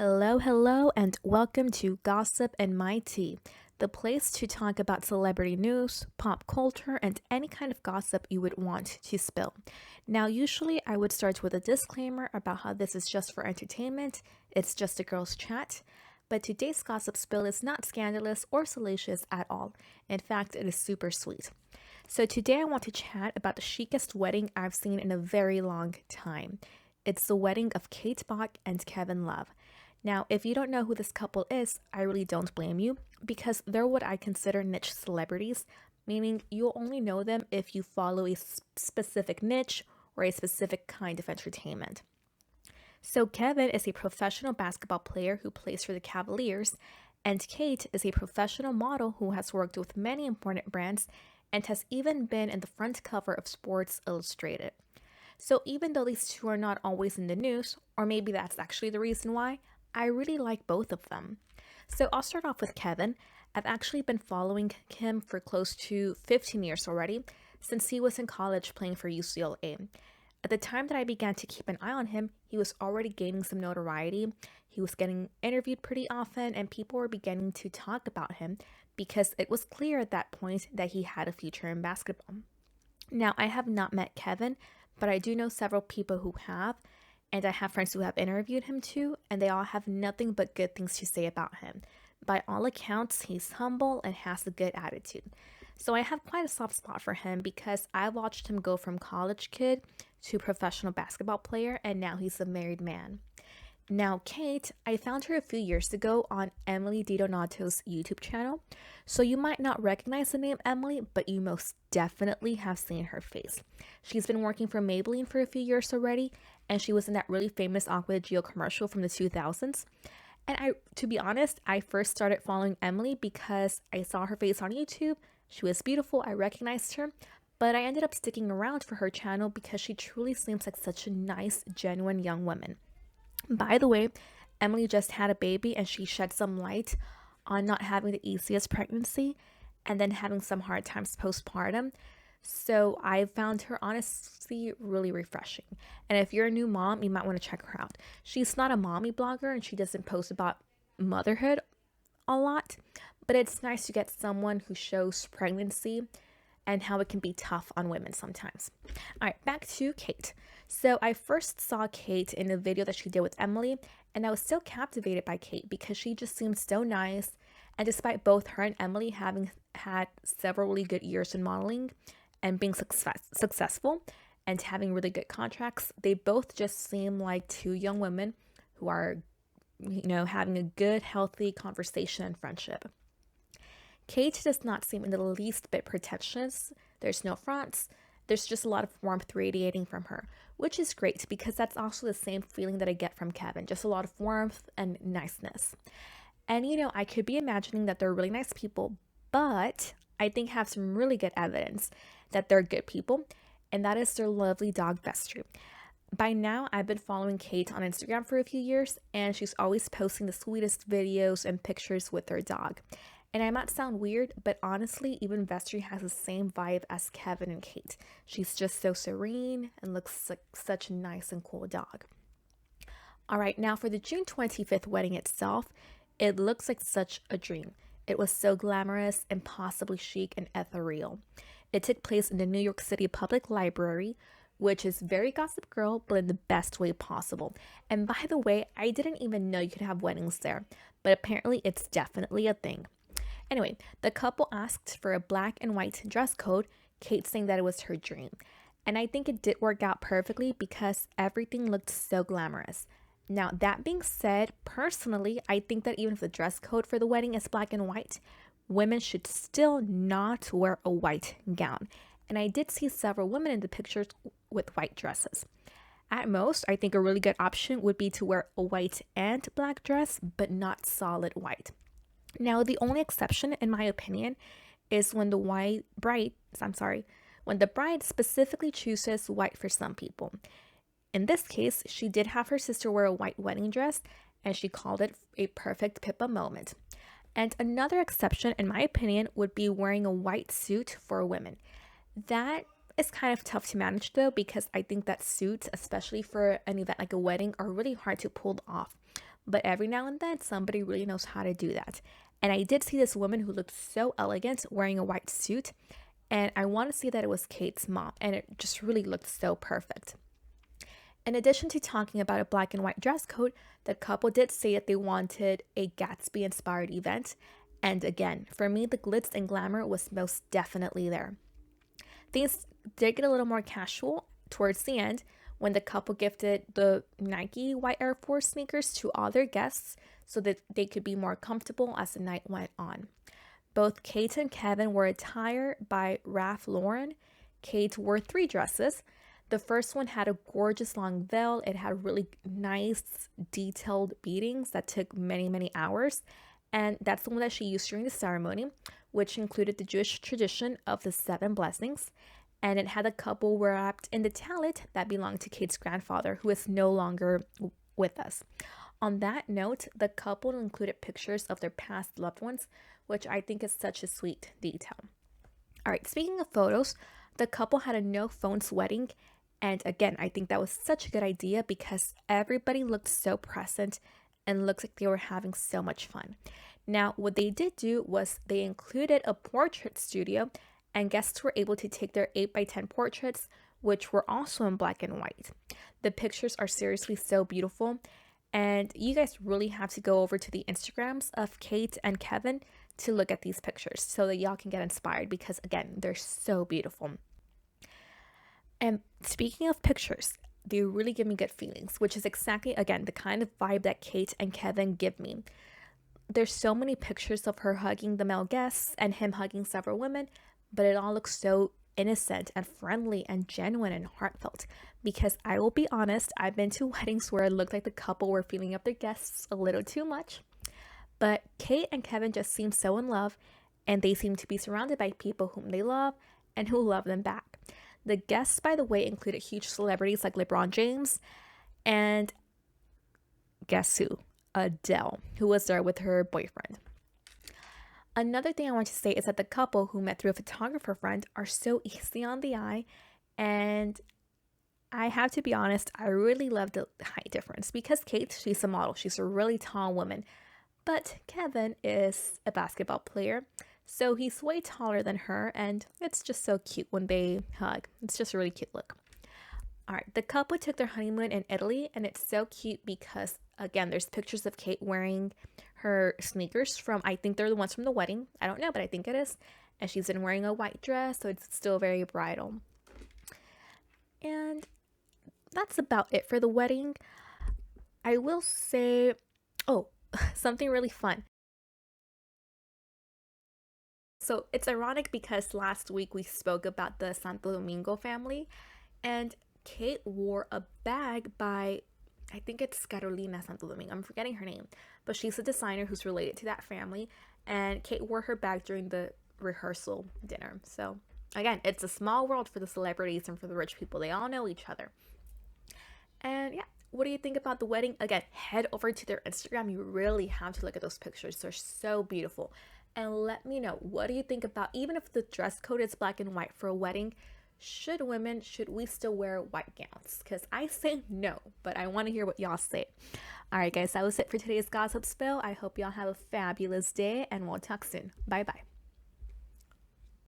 Hello, and welcome to Gossip and My Tea, the place to talk about celebrity news, pop culture, and any kind of gossip you would want to spill. Now, usually I would start with a disclaimer about how this is just for entertainment, it's just a girl's chat. But today's gossip spill is not scandalous or salacious at all. In fact, it is super sweet. So, today I want to chat about the chicest wedding I've seen in a very long time. It's the wedding of Kate Bock and Kevin Love. Now, if you don't know who this couple is, I really don't blame you because they're what I consider niche celebrities, meaning you'll only know them if you follow a specific niche or a specific kind of entertainment. So, Kevin is a professional basketball player who plays for the Cavaliers, and Kate is a professional model who has worked with many important brands and has even been in the front cover of Sports Illustrated. So, even though these two are not always in the news, or maybe that's actually the reason why, I really like both of them. So I'll start off with Kevin. I've actually been following him for close to 15 years already, since he was in college playing for UCLA. At the time that I began to keep an eye on him, he was already gaining some notoriety. He was getting interviewed pretty often, and people were beginning to talk about him because it was clear at that point that he had a future in basketball. Now, I have not met Kevin, but I do know several people who have, and I have friends who have interviewed him too, and they all have nothing but good things to say about him. By all accounts, he's humble and has a good attitude. So I have quite a soft spot for him because I watched him go from college kid to professional basketball player, and now he's a married man. Now, Kate, I found her a few years ago on Emily DiDonato's YouTube channel. So you might not recognize the name Emily, but you most definitely have seen her face. She's been working for Maybelline for a few years already, and she was in that really famous Aqua Geo commercial from the 2000s. And to be honest, I first started following Emily because I saw her face on YouTube. She was beautiful, I recognized her, but I ended up sticking around for her channel because she truly seems like such a nice, genuine young woman. By the way, Emily just had a baby and she shed some light on not having the easiest pregnancy and then having some hard times postpartum. So I found her honestly really refreshing. And if you're a new mom, you might want to check her out. She's not a mommy blogger and she doesn't post about motherhood a lot, but it's nice to get someone who shows pregnancy and how it can be tough on women sometimes. All right, back to Kate. So I first saw Kate in a video that she did with Emily, and I was so captivated by Kate because she just seemed so nice. And despite both her and Emily having had several really good years in modeling and being successful and having really good contracts, they both just seem like two young women who are, having a good, healthy conversation and friendship. Kate does not seem in the least bit pretentious. There's no fronts. There's just a lot of warmth radiating from her, which is great because that's also the same feeling that I get from Kevin. Just a lot of warmth and niceness. And I could be imagining that they're really nice people, but I think have some really good evidence that they're good people, and that is their lovely dog Vestry. By now, I've been following Kate on Instagram for a few years, and she's always posting the sweetest videos and pictures with her dog. And I might sound weird, but honestly, even Vestry has the same vibe as Kevin and Kate. She's just so serene and looks like such a nice and cool dog. All right, now for the June 25th wedding itself, it looks like such a dream. It was so glamorous, impossibly chic, and ethereal. It took place in the New York City Public Library, which is very Gossip Girl, but in the best way possible. And by the way, I didn't even know you could have weddings there, but apparently it's definitely a thing. Anyway, the couple asked for a black and white dress code, Kate saying that it was her dream. And I think it did work out perfectly because everything looked so glamorous. Now, that being said, personally, I think that even if the dress code for the wedding is black and white, women should still not wear a white gown. And I did see several women in the pictures with white dresses. At most, I think a really good option would be to wear a white and black dress, but not solid white. Now, the only exception, in my opinion, is when the bride specifically chooses white for some people. In this case, she did have her sister wear a white wedding dress, and she called it a perfect Pippa moment. And another exception, in my opinion, would be wearing a white suit for women. That is kind of tough to manage though, because I think that suits, especially for an event like a wedding, are really hard to pull off. but every now and then somebody really knows how to do that. And I did see this woman who looked so elegant wearing a white suit, and I want to see that it was Kate's mom, and it just really looked so perfect. In addition to talking about a black and white dress code, the couple did say that they wanted a Gatsby inspired event. And again, for me, the glitz and glamour was most definitely there. Things did get a little more casual towards the end when the couple gifted the Nike white Air Force sneakers to all their guests so that they could be more comfortable as the night went on. Both Kate and Kevin were attired by Ralph Lauren. Kate wore 3 dresses. The first one had a gorgeous long veil. It had really nice detailed beadings that took many, many hours. And that's the one that she used during the ceremony, which included the Jewish tradition of the 7 blessings. And it had a couple wrapped in the tallit that belonged to Kate's grandfather, who is no longer with us. On that note, the couple included pictures of their past loved ones, which I think is such a sweet detail. All right, speaking of photos, the couple had a no phones wedding. And again, I think that was such a good idea because everybody looked so present and looked like they were having so much fun. Now, what they did do was they included a portrait studio, and guests were able to take their 8x10 portraits, which were also in black and white. The pictures are seriously so beautiful, and you guys really have to go over to the Instagrams of Kate and Kevin to look at these pictures so that y'all can get inspired because, again, they're so beautiful. And speaking of pictures, they really give me good feelings, which is exactly, again, the kind of vibe that Kate and Kevin give me. There's so many pictures of her hugging the male guests and him hugging several women, but it all looks so innocent and friendly and genuine and heartfelt. Because I will be honest, I've been to weddings where it looked like the couple were feeling up their guests a little too much. But Kate and Kevin just seem so in love, and they seem to be surrounded by people whom they love and who love them back. The guests, by the way, included huge celebrities like LeBron James and guess who? Adele, who was there with her boyfriend. Another thing I want to say is that the couple who met through a photographer friend are so easy on the eye, and I have to be honest, I really love the height difference because Kate, she's a model, she's a really tall woman, but Kevin is a basketball player, so he's way taller than her, and it's just so cute when they hug. It's just a really cute look. All right, the couple took their honeymoon in Italy, and it's so cute because, again, there's pictures of Kate wearing her sneakers from, I think they're the ones from the wedding. I don't know, but I think it is. And she's been wearing a white dress, so it's still very bridal. And that's about it for the wedding. I will say, oh, something really fun. So it's ironic because last week we spoke about the Santo Domingo family, and Kate wore a bag by, I think it's Carolina Santo Domingo. I'm forgetting her name, but she's a designer who's related to that family, and Kate wore her bag during the rehearsal dinner. So again, it's a small world for the celebrities and for the rich people. They all know each other. And yeah, what do you think about the wedding? Again, head over to their Instagram. You really have to look at those pictures. They're so beautiful. And let me know, what do you think about, even if the dress code is black and white for a wedding, should we still wear white gowns? Because I say no, but I want to hear what y'all say. All right, guys, that was it for today's Gossip Spill. I hope y'all have a fabulous day, and we'll talk soon. Bye-bye.